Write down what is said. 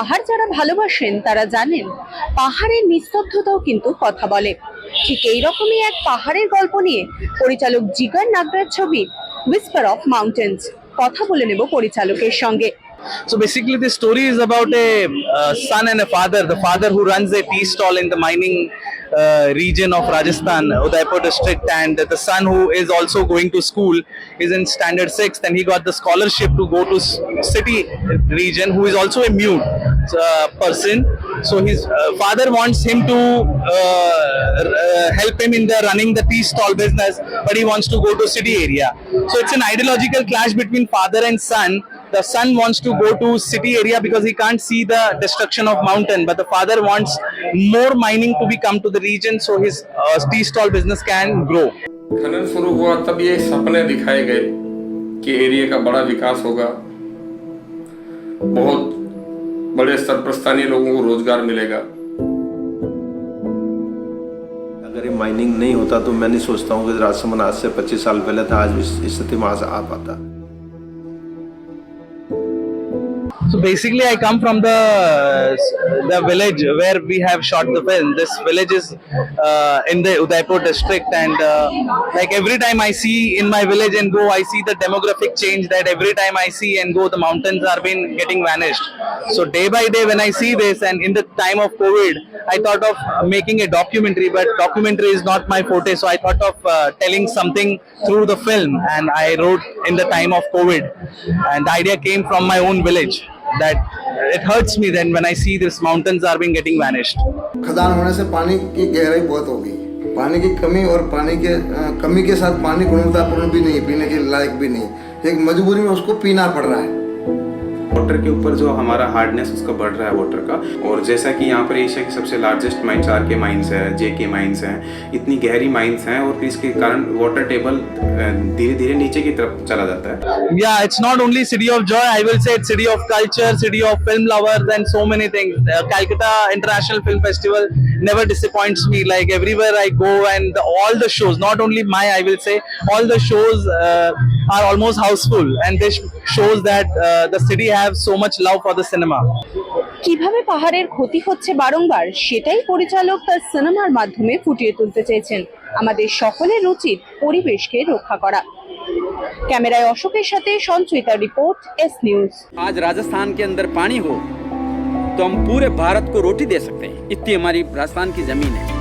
পাহাড় যারা ভালোবাসেন তারা জানেন পাহাড়ের নিস্তব্ধতাও কিন্তু কথা বলে। ঠিক এইরকমই এক পাহাড়ের গল্প নিয়ে পরিচালক জিগার নাগরাজ ছবি হুইস্পার অফ মাউন্টেন্স। কথা বলে নেব পরিচালকের সঙ্গে। So basically, the story is about a son and a father. The father who runs a tea stall in the mining region of Rajasthan, Udaipur district, and the son who is also going to school is in standard 6th, and he got the scholarship to go to city region, who is also a mute person. So his father wants him to help him in the running the tea stall business, but he wants to go to city area. So it's an ideological clash between father and son. The son wants to go to city area because he can't see the destruction of mountain, but the father wants more mining to become to the region so his tea stall business can grow. खनन शुरू हुआ तब ये सपने दिखाए गए कि area का बड़ा विकास होगा, बहुत बड़े स्तर पर स्थानीय लोगों को रोजगार मिलेगा। अगर ये माइनिंग नहीं होता तो मैं नहीं सोचता हूँ कि राजसमंद आज से 25 साल पहले था, आज भी इस स्थिति में आज आ पाता। So basically, I come from the village where we have shot the film. This village is in the Udaipur district, and like every time I see in my village and go, I see the demographic change. That every time I see and go, the mountains are been getting vanished. So day by day, when I see this, and in the time of COVID, I thought of making a documentary, but documentary is not my forte. So I thought of telling something through the film, and I wrote in the time of COVID, and the idea came from my own village. That it hurts me then when I see these mountains are being getting vanished. खदान होने से पानी की गहराई बहुत हो गई, पानी की कमी और पानी के कमी के साथ पानी गुणवत्तापूर्ण भी नहीं, पीने के लायक भी नहीं, एक मजबूरी में उसको पीना पड़ रहा है। वाटर के ऊपर जो हमारा हार्डनेस उसका बढ़ रहा है वाटर का, और जैसा कि यहाँ पर एशिया की सबसे लार्जेस्ट माइंस RK माइंस है, JK माइंस हैं, इतनी गहरी माइंस हैं, और इसके कारण वाटर टेबल धीरे धीरे नीचे की तरफ चला जाता है। Yeah, it's not only city of joy, I will say it's city of culture, city of film lovers, and so many things. Calcutta International Film Festival never disappoints me. Like everywhere I go, and all the shows, not only my, I will say, all the shows are almost houseful, and this shows that the city have so much love for the cinema. কিভাবে পাহাড়ের ক্ষতি হচ্ছে বারংবার সেটাই পরিচালক তার সিনেমার মাধ্যমে ফুটিয়ে তুলতে চেয়েছেন। আমাদের সকলের উচিত পরিবেশকে রক্ষা করা। ক্যামেরায় অশোকের সাথে সঞ্চয়িতা রিपोর্ট, एस न्यूज। आज राजस्थान के अंदर पानी हो तो हम पूरे भारत को रोटी दे सकते हैं, इतनी हमारी राजस्थान की जमीन है।